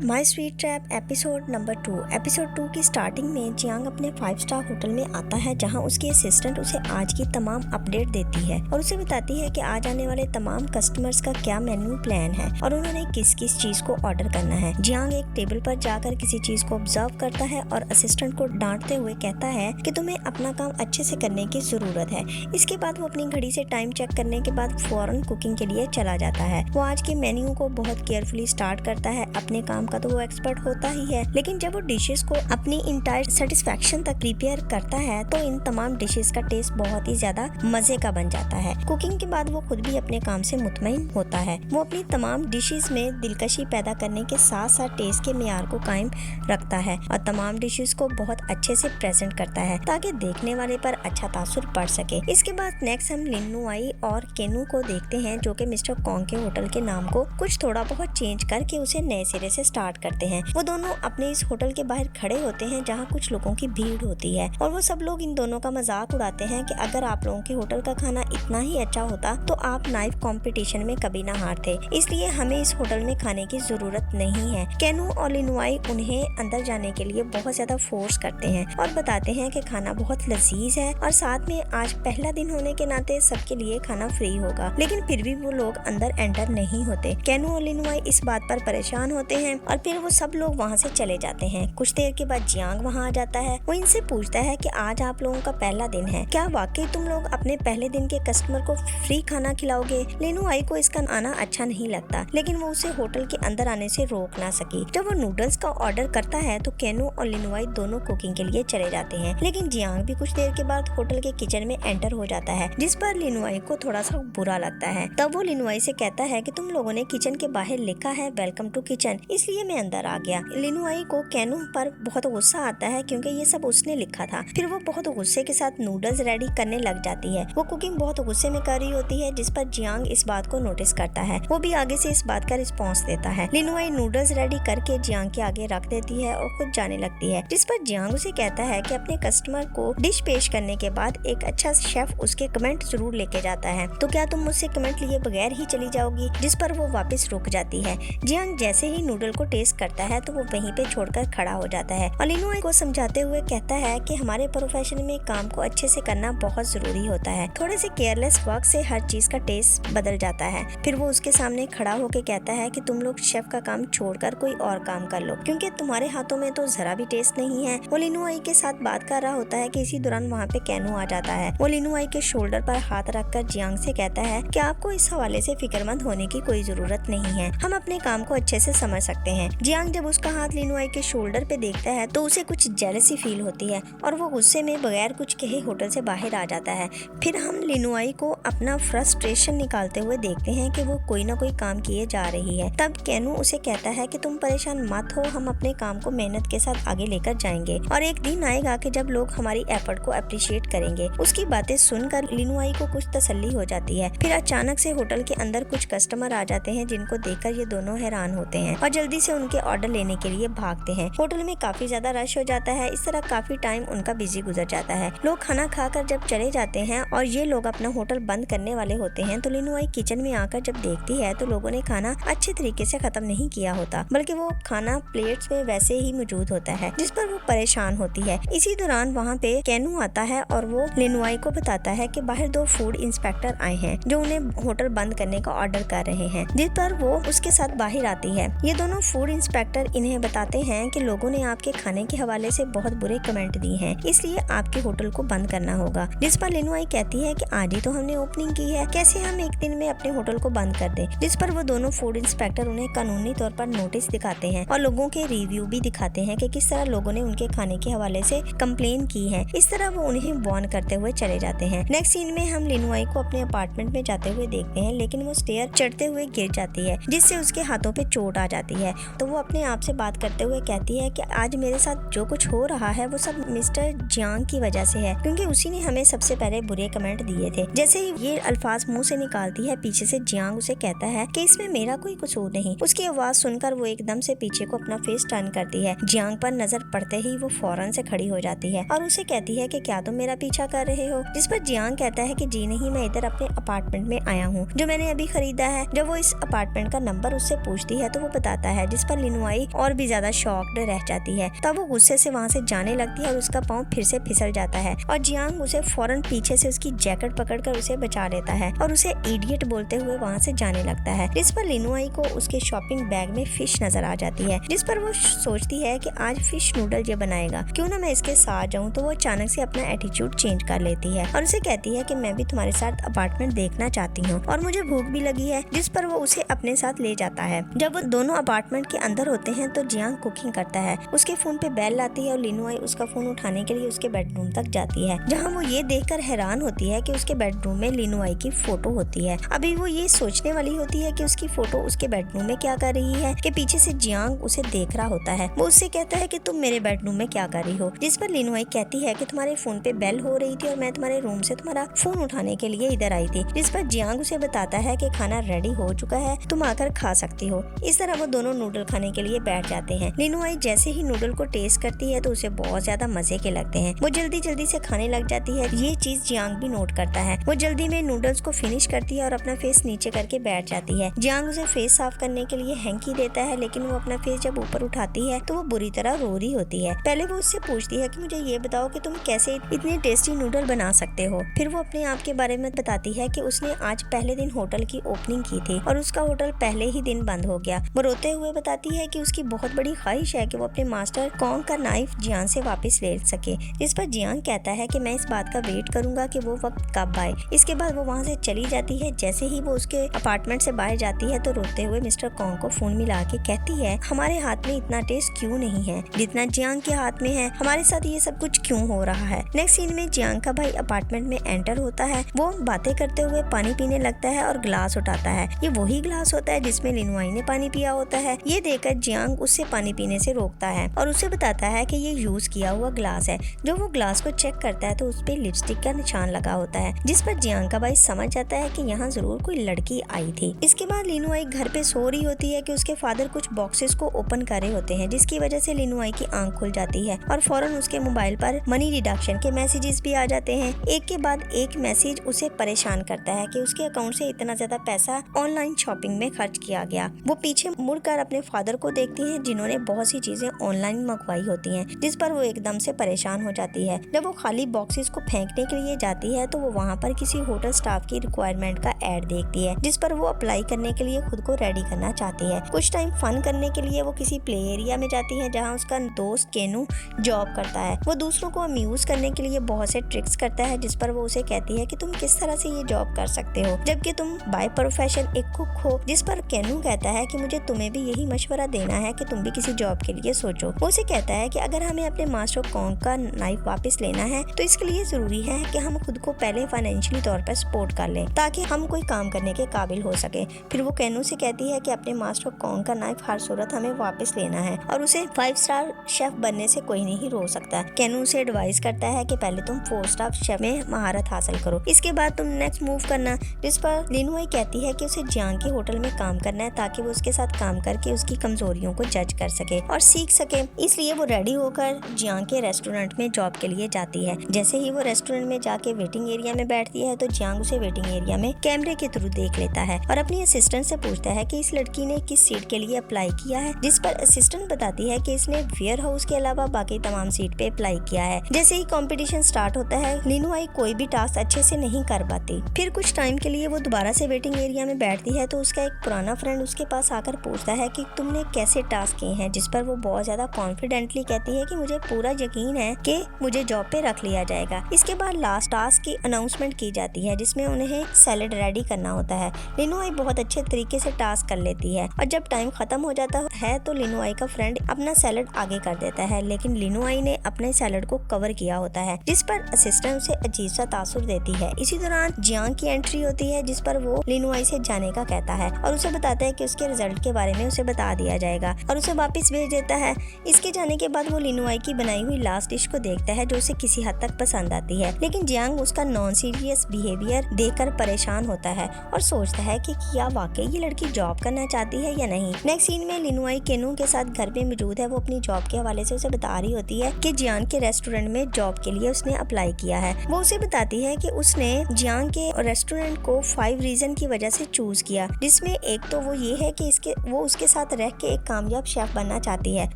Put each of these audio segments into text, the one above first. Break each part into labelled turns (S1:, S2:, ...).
S1: My sweet trap episode number 2। Episode 2 की starting में Jiang अपने 5 स्टार होटल में आता है, जहां उसकी असिस्टेंट उसे आज की तमाम अपडेट देती है और उसे बताती है कि आज आने वाले तमाम कस्टमर्स का क्या मेन्यू प्लान है और उन्होंने किस किस चीज को ऑर्डर करना है। जियांग एक टेबल पर जाकर किसी चीज को ऑब्जर्व करता है और असिस्टेंट को डांटते हुए कहता है कि तुम्हें अपना काम अच्छे से करने की जरूरत है। इसके बाद वो अपनी घड़ी से टाइम चेक करने के बाद फौरन कुकिंग के लिए चला जाता है। वो आज के मेन्यू को बहुत केयरफुली स्टार्ट करता है। अपने काम का तो वो एक्सपर्ट होता ही है, लेकिन जब वो डिशेस को अपनी इंटायर सेटिस्फेक्शन तक प्रिपेयर करता है तो इन तमाम डिशेस का टेस्ट बहुत ही ज्यादा मजे का बन जाता है। कुकिंग के बाद वो खुद भी अपने काम से मुतमईन होता है। वो अपनी तमाम डिशेस में दिलकशी पैदा करने के साथ साथ टेस्ट के मेयार को कायम रखता है और तमाम डिशेस को बहुत अच्छे से प्रेजेंट करता है ताकि देखने वाले पर अच्छा तासुर पड़ सके। इसके बाद नेक्स्ट हम लिन नुआई और केनू को देखते हैं, जो कि मिस्टर कॉन्ग के होटल के नाम को कुछ थोड़ा बहुत चेंज करके उसे नए सिरे से स्टार्ट करते हैं। वो दोनों अपने इस होटल के बाहर खड़े होते हैं जहाँ कुछ लोगों की भीड़ होती है और वो सब लोग इन दोनों का मजाक उड़ाते हैं कि अगर आप लोगों के होटल का खाना इतना ही अच्छा होता तो आप नाइफ कंपटीशन में कभी ना हारते, इसलिए हमें इस होटल में खाने की जरूरत नहीं है। केनू और लिनुआई उन्हें अंदर जाने के लिए बहुत ज्यादा फोर्स करते हैं और बताते हैं कि खाना बहुत लजीज है और साथ में आज पहला दिन होने के नाते सबके लिए खाना फ्री होगा, लेकिन फिर भी वो लोग अंदर एंटर नहीं होते। केनू और लिनुआई इस बात पर परेशान होते हैं और फिर वो सब लोग वहाँ से चले जाते हैं। कुछ देर के बाद जियांग वहाँ आ जाता है। वो इनसे पूछता है कि आज आप लोगों का पहला दिन है, क्या वाकई तुम लोग अपने पहले दिन के कस्टमर को फ्री खाना खिलाओगे? लिनुआई को इसका आना अच्छा नहीं लगता, लेकिन वो उसे होटल के अंदर आने से रोक ना सकी। जब वो नूडल्स का ऑर्डर करता है तो केनू और लिनुआई दोनों कुकिंग के लिए चले जाते हैं, लेकिन जियांग भी कुछ देर के बाद होटल के किचन में एंटर हो जाता है, जिस पर लिनुआई को थोड़ा सा बुरा लगता है। तब वो लिनुआई से कहता है कि तुम लोगों ने किचन के बाहर लिखा है वेलकम टू किचन, इसलिए मैं अंदर आ गया। लिनुआई को केनू पर बहुत गुस्सा आता है क्योंकि ये सब उसने लिखा था। फिर वो बहुत गुस्से के साथ नूडल्स रेडी करने लग जाती है। वो कुकिंग बहुत गुस्से में कर रही होती है, जिस पर जियांग इस बात को नोटिस करता है। वो भी आगे से इस बात का रिस्पॉन्स देता है। लिनुआई नूडल्स रेडी करके जियांग के आगे रख देती है और खुद जाने लगती है, जिस पर जियांग उसे कहता है कि अपने कस्टमर को डिश पेश करने के बाद एक अच्छा शेफ उसके कमेंट जरूर लेके जाता है, तो क्या तुम मुझसे कमेंट लिए बगैर ही चली जाओगी? जिस पर वो वापस रुक जाती है। जियांग जैसे ही नूडल को टेस्ट करता है तो वो वहीं पे छोड़कर खड़ा हो जाता है और लिनुआई को समझाते हुए कहता है कि हमारे प्रोफेशन में काम को अच्छे से करना बहुत जरूरी होता है। थोड़े से केयरलेस वर्क से हर चीज का टेस्ट बदल जाता है। फिर वो उसके सामने खड़ा होकर कहता है कि तुम लोग शेफ का काम छोड़कर कोई और काम कर लो, क्योंकि तुम्हारे हाथों में तो जरा भी टेस्ट नहीं है। वो लिनुआई के साथ बात कर रहा होता है कि इसी दौरान वहाँ पे केनू आ जाता है। वो लिनुआई के शोल्डर पर हाथ रखकर जियांग से कहता है कि आपको इस हवाले से फिक्रमंद होने की कोई जरूरत नहीं है, हम अपने काम को अच्छे से समझ सकते हैं। जियांग जब उसका हाथ लिनुआई के शोल्डर पे देखता है तो उसे कुछ जेलसी फील होती है और वो गुस्से में बगैर कुछ कहे होटल से बाहर आ जाता है। फिर हम लिनुआई को अपना फ्रस्ट्रेशन निकालते हुए देखते हैं कि वो कोई ना कोई काम किए जा रही है। तब केनू उसे कहता है कि तुम परेशान मत हो, हम अपने काम को मेहनत के साथ आगे लेकर जाएंगे और एक दिन आएगा कि जब लोग हमारी एफर्ट को अप्रिशिएट करेंगे। उसकी बातें सुनकर लिनुआई को कुछ तसल्ली हो जाती है। फिर अचानक से होटल के अंदर कुछ कस्टमर आ जाते हैं, जिनको देखकर ये दोनों हैरान होते हैं और जल्दी से उनके ऑर्डर लेने के लिए भागते हैं। होटल में काफी ज्यादा रश हो जाता है। इस तरह काफी टाइम उनका बिजी गुजर जाता है। लोग खाना खाकर जब चले जाते हैं और ये लोग अपना होटल बंद करने वाले होते हैं तो लिनुआई किचन में आकर जब देखती है तो लोगों ने खाना अच्छे तरीके से खत्म नहीं किया होता, बल्कि वो खाना प्लेट्स में वैसे ही मौजूद होता है, जिस पर वो परेशान होती है। इसी दौरान वहाँ पे केनू आता है और वो लिनुआई को बताता है कि बाहर 2 फूड इंस्पेक्टर आए हैं जो उन्हें होटल बंद करने का ऑर्डर कर रहे हैं, जिस पर वो उसके साथ बाहर आती है। ये दोनों फूड इंस्पेक्टर इन्हें बताते हैं कि लोगों ने आपके खाने के हवाले से बहुत बुरे कमेंट दिए हैं, इसलिए आपके होटल को बंद करना होगा। जिस पर लिनुआई कहती है कि आज ही तो हमने ओपनिंग की है, कैसे हम एक दिन में अपने होटल को बंद कर दें? जिस पर वो दोनों फूड इंस्पेक्टर उन्हें कानूनी तौर पर नोटिस दिखाते हैं और लोगों के रिव्यू भी दिखाते हैं कि किस तरह लोगों ने उनके खाने के हवाले से कंप्लेन की है। इस तरह वो उन्हें वार्न करते हुए चले जाते हैं। नेक्स्ट सीन में हम लिनुआई को अपने अपार्टमेंट में जाते हुए देखते हैं, लेकिन वो स्टेयर चढ़ते हुए गिर जाती है, जिससे उसके हाथों पे चोट आ जाती है। तो वो अपने आप से बात करते हुए कहती है कि आज मेरे साथ जो कुछ हो रहा है वो सब मिस्टर जियांग की वजह से है, क्योंकि उसी ने हमें सबसे पहले बुरे कमेंट दिए थे। जैसे ही ये अल्फाज मुंह से निकालती है, पीछे से जियांग उसे कहता है कि इसमें मेरा कोई कसूर नहीं। उसकी आवाज सुनकर वो एकदम से पीछे को अपना फेस टर्न करती है। जियांग पर नजर पड़ते ही वो फौरन से खड़ी हो जाती है और उसे कहती है कि क्या तुम मेरा पीछा कर रहे हो? जिस पर जियांग कहता है कि जी नहीं, मैं इधर अपने अपार्टमेंट में आया हूँ जो मैंने अभी खरीदा है। जब वो इस अपार्टमेंट का नंबर उससे पूछती है तो वो बताता है जिस पर लिनुआई और भी ज्यादा शॉक्ड रह जाती है। तब वो गुस्से से वहाँ से जाने लगती है और उसका पाँव फिर से फिसल जाता है और जियांग उसे फौरन पीछे से उसकी जैकेट पकड़कर उसे बचा लेता है और उसे इडियट बोलते हुए वहाँ से जाने लगता है। जिस पर लिनुआई को उसके शॉपिंग बैग में फिश नजर आ जाती है, जिस पर वो सोचती है कि आज फिश नूडल ये बनाएगा, क्यों ना मैं इसके साथ जाऊँ। तो वो अचानक से अपना एटीट्यूड चेंज कर लेती है और उसे कहती है कि मैं भी तुम्हारे साथ अपार्टमेंट देखना चाहती हूँ और मुझे भूख भी लगी है, जिस पर वो उसे अपने साथ ले जाता है। जब वो दोनों अपार्टमेंट के अंदर होते हैं तो जियांग कुकिंग करता है। उसके फोन पे बेल आती है और लिनुआई उसका फोन उठाने के लिए उसके बेडरूम तक जाती है, जहाँ वो ये देखकर हैरान होती है कि उसके बेडरूम में लिनुआई की फोटो होती है। अभी वो ये सोचने वाली होती है कि उसकी फोटो उसके बेडरूम में क्या कर रही है कि पीछे से जियांग उसे देख रहा होता है। वो उससे कहता है कि तुम मेरे बेडरूम में क्या कर रही हो, जिस पर लिनुआई कहती है कि तुम्हारे फोन पे बेल हो रही थी और मैं तुम्हारे रूम से तुम्हारा फोन उठाने के लिए इधर आई थी। जिस पर जियांग उसे बताता है कि खाना रेडी हो चुका है, तुम आकर खा सकती हो। इस तरह वो दोनों नूडल खाने के लिए बैठ जाते हैं। लिनुआई जैसे ही नूडल को टेस्ट करती है तो उसे बहुत ज्यादा मजे के लगते हैं। वो जल्दी जल्दी से खाने लग जाती है। ये चीज जियांग भी नोट करता है। वो जल्दी में नूडल्स को फिनिश करती है और अपना फेस नीचे करके बैठ जाती है। जियांग उसे फेस साफ करने के लिए हैंकी देता है, लेकिन वो अपना फेस जब ऊपर उठाती है तो वो बुरी तरह रो रही होती है। पहले वो उससे पूछती है कि मुझे ये बताओ कि तुम कैसे इतने टेस्टी नूडल बना सकते हो। फिर वो अपने आप के बारे में बताती है कि उसने आज पहले दिन होटल की ओपनिंग की थी और उसका होटल पहले ही दिन बंद हो गया। वो रोते हुए बताती है कि उसकी बहुत बड़ी ख्वाहिश है कि वो अपने मास्टर कॉन्ग का नाइफ जियांग से वापस ले सके। इस पर जियांग कहता है कि मैं इस बात का वेट करूंगा कि वो वक्त कब आए। इसके बाद वो वहाँ से चली जाती है। जैसे ही वो उसके अपार्टमेंट से बाहर जाती है तो रोते हुए मिस्टर कॉन्ग को फोन मिला के कहती है, हमारे हाथ में इतना टेस्ट क्यों नहीं है जितना जियांग के हाथ में है, हमारे साथ ये सब कुछ क्यों हो रहा है। नेक्स्ट सीन में जियांग का भाई अपार्टमेंट में एंटर होता है। वो बातें करते हुए पानी पीने लगता है और ग्लास उठाता है। ये वही ग्लास होता है जिसमें लिनुआई ने पानी पिया होता है। ये देखकर जियांग उससे पानी पीने से रोकता है और उसे बताता है कि ये यूज किया हुआ ग्लास है। जब वो ग्लास को चेक करता है तो उस पे लिपस्टिक का निशान लगा होता है, जिस पर जियांग का भाई समझ जाता है कि यहाँ जरूर कोई लड़की आई थी। इसके बाद लिनुआई घर पे सो रही होती है कि उसके फादर कुछ बॉक्सेस को ओपन कर रहे होते हैं, जिसकी वजह से लिनुआई की आंख खुल जाती है और फौरन उसके मोबाइल पर मनी डिडक्शन के मैसेजेस भी आ जाते हैं। एक के बाद एक मैसेज उसे परेशान करता है कि उसके अकाउंट से इतना ज्यादा पैसा ऑनलाइन शॉपिंग में खर्च किया गया। वो पीछे मुड़कर अपने फादर को देखती है जिन्होंने बहुत सी चीजें ऑनलाइन मंगवाई होती हैं, जिस पर वो एकदम से परेशान हो जाती है। जब वो खाली बॉक्सेस को फेंकने के लिए जाती है तो वो वहाँ पर किसी होटल स्टाफ की रिक्वायरमेंट का एड देखती है, जिस पर वो अप्लाई करने के लिए खुद को रेडी करना चाहती है। कुछ टाइम फन करने के लिए वो किसी प्ले एरिया में जाती है जहाँ उसका दोस्त केनू जॉब करता है। वो दूसरों को अम्यूज करने के लिए बहुत से ट्रिक्स करता है, जिस पर वो उसे कहती है कि तुम किस तरह से ये जॉब कर सकते हो जबकि तुम बाय प्रोफेशन एक कुक हो। जिस पर केनू कहता है कि मुझे तुम्हें भी यही मशवरा देना है कि तुम भी किसी जॉब के लिए सोचो। वो उसे कहता है कि अगर हमें अपने मास्टर कॉन्ग का नाइफ वापस लेना है तो इसके लिए जरूरी है कि हम खुद को पहले फाइनेंशियली तौर पर सपोर्ट कर लें ताकि हम कोई काम करने के काबिल हो सके। फिर वो केनू से कहती है कि अपने मास्टर कॉन्ग का नाइफ हर सूरत हमें वापस लेना है और उसे 5 स्टार शेफ बनने से कोई नहीं रोक सकता। केनू उसे एडवाइस करता है कि पहले तुम 4 स्टार शेफ में महारत हासिल करो, इसके बाद तुम नेक्स्ट मूव करना। जिस पर लिनुआई कहती है कि उसे जियांग के होटल में काम करना है ताकि वो उसके साथ काम करके उसकी कमजोरियों को जज कर सके और सीख सके। इसलिए वो रेडी होकर जियांग के रेस्टोरेंट में जॉब के लिए जाती है। जैसे ही वो रेस्टोरेंट में जाके वेटिंग एरिया में बैठती है तो जियांग उसे वेटिंग एरिया में कैमरे के थ्रू देख लेता है और अपनी असिस्टेंट से पूछता है कि इस लड़की ने किस सीट के लिए अप्लाई किया है। जिस पर असिस्टेंट बताती है कि इसने वेयर हाउस के अलावा बाकी तमाम सीट पे अप्लाई किया है। जैसे ही कंपटीशन स्टार्ट होता है लिनुआई कोई भी टास्क अच्छे से नहीं कर पाती। फिर कुछ टाइम के लिए वो दोबारा से वेटिंग एरिया में बैठती है तो उसका एक पुराना फ्रेंड उसके पास आकर पूछता है कि तुमने कैसे टास्क किए हैं, जिस पर वो बहुत ज्यादा कॉन्फिडेंटली कहती है कि मुझे पूरा यकीन है कि मुझे जॉब पे रख लिया जाएगा। इसके बाद लास्ट टास्क की अनाउंसमेंट की जाती है जिसमें उन्हें सैलेड रेडी करना होता है। लिनुआई बहुत अच्छे तरीके से टास्क कर लेती है और जब टाइम खत्म हो जाता है तो लिनुआई का फ्रेंड अपना सैलेड आगे कर देता है, लेकिन लिनुआई ने अपने सैलेड को कवर किया होता है, जिस पर असिस्टेंट उसे अजीब सा तासुर देती है। इसी दौरान जियांग की एंट्री होती है जिस पर वो लिनुआई से जाने का कहता है और उसे बताता है कि उसके रिजल्ट के बारे में उसे बता दिया जाएगा और उसे वापस भेज देता है। इसके जाने के बाद वो लिनुआई की बनाई हुई लास्ट डिश को देखता है जो उसे किसी हद तक पसंद आती है, लेकिन जियांग उसका नॉन सीरियस बिहेवियर देखकर परेशान होता है और सोचता है कि क्या वाकई ये लड़की जॉब करना चाहती है या नहीं। नेक्स्ट सीन में लिनुआई केनू के साथ घर पे मौजूद है। वो अपनी जॉब के हवाले से उसे बता रही होती है कि जियांग के रेस्टोरेंट में जॉब के लिए उसने अप्लाई किया है। वो उसे बताती है कि उसने जियांग के रेस्टोरेंट को 5 रीजन की वजह से चूज किया, जिसमें एक तो वो ये है कि वो उसके साथ रह के एक कामयाब शेफ बनना चाहती है।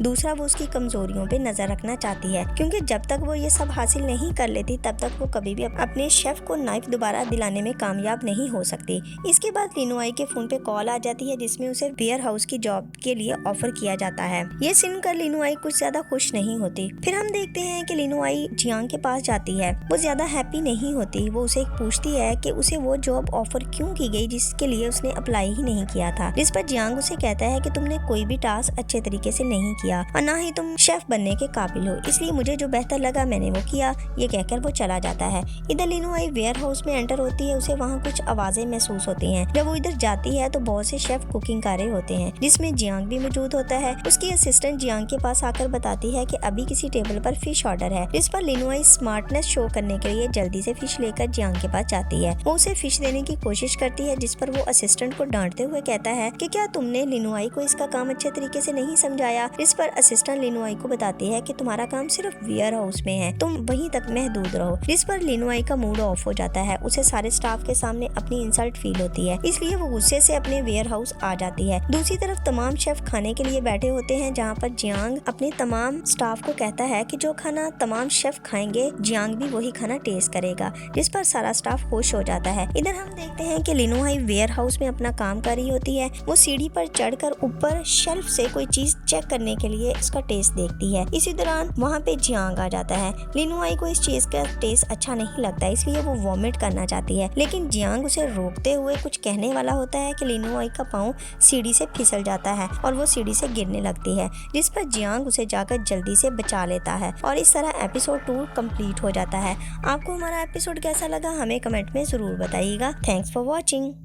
S1: दूसरा, वो उसकी कमजोरियों पे नजर रखना चाहती है, क्योंकि जब तक वो ये सब हासिल नहीं कर लेती तब तक वो कभी भी अपने शेफ को नाइफ दोबारा दिलाने में कामयाब नहीं हो सकती। इसके बाद लिनुआई के फोन पे कॉल आ जाती है जिसमें उसे वेयर हाउस की जॉब के लिए ऑफर किया जाता है। ये सुनकर लिनुआई कुछ ज्यादा खुश नहीं होती। फिर हम देखते हैं कि लिनुआई जियांग के पास जाती है। वो ज्यादा हैप्पी नहीं होती। वो उसे पूछती है कि उसे वो जॉब ऑफर क्यों की गई जिसके लिए उसने अप्लाई ही नहीं किया था, जिस पर जियांग उसे कहता है कि तुमने कोई भी टास्क अच्छे तरीके से नहीं किया और ना ही तुम शेफ बनने के काबिल हो, इसलिए मुझे जो बेहतर लगा मैंने वो किया। ये कहकर वो चला जाता है। इधर लिनुआई वेयर हाउस में एंटर होती है। उसे वहाँ कुछ आवाजें महसूस होती हैं। जब वो इधर जाती है तो बहुत से शेफ कुकिंग कर रहे होते हैं, जिसमें जियांग भी मौजूद होता है। उसकी असिस्टेंट जियांग के पास आकर बताती है कि अभी किसी टेबल पर फिश ऑर्डर है, जिस पर लिनुआई स्मार्टनेस शो करने के लिए जल्दी से फिश लेकर जियांग के पास जाती है। वो उसे फिश देने की कोशिश करती है, जिस पर वो असिस्टेंट को डांटते हुए कहता है कि क्या तुमने लिनुआई को इसका काम अच्छे तरीके से नहीं समझाया। इस पर असिस्टेंट लिनुआई को बताती है कि तुम्हारा काम सिर्फ वेयर हाउस में है, तुम वहीं तक महदूद रहो। जिस पर लिनुआई का मूड ऑफ हो जाता है। उसे सारे स्टाफ के सामने अपनी इंसल्ट फील होती है, इसलिए वो गुस्से से अपने वेयर हाउस आ जाती है। दूसरी तरफ तमाम शेफ खाने के लिए बैठे होते हैं, जहाँ पर जियांग अपने तमाम स्टाफ को कहता है कि जो खाना तमाम शेफ खाएंगे जियांग भी वही खाना टेस्ट करेगा, जिस पर सारा स्टाफ खुश हो जाता है। इधर हम देखते हैं कि लिनुआई वेयर हाउस में अपना काम कर रही होती है। वो सीढ़ी पर चढ़कर ऊपर शेल्फ से कोई चीज चेक करने के लिए उसका टेस्ट देखती है। इसी दौरान वहाँ पे जियांग आ जाता है। लिनुआई को इस चीज का टेस्ट अच्छा नहीं लगता, इसलिए वो वॉमिट करना चाहती है, लेकिन जियांग उसे रोकते हुए कुछ कहने वाला होता है कि लिनुआई का पाँव सीढ़ी से फिसल जाता है और वो सीढ़ी से गिरने लगती है, जिस पर जियांग उसे जाकर जल्दी से बचा लेता है और इस तरह एपिसोड 2 कंप्लीट हो जाता है। आपको हमारा एपिसोड कैसा लगा हमें कमेंट में जरूर बताइएगा। Thanks for watching.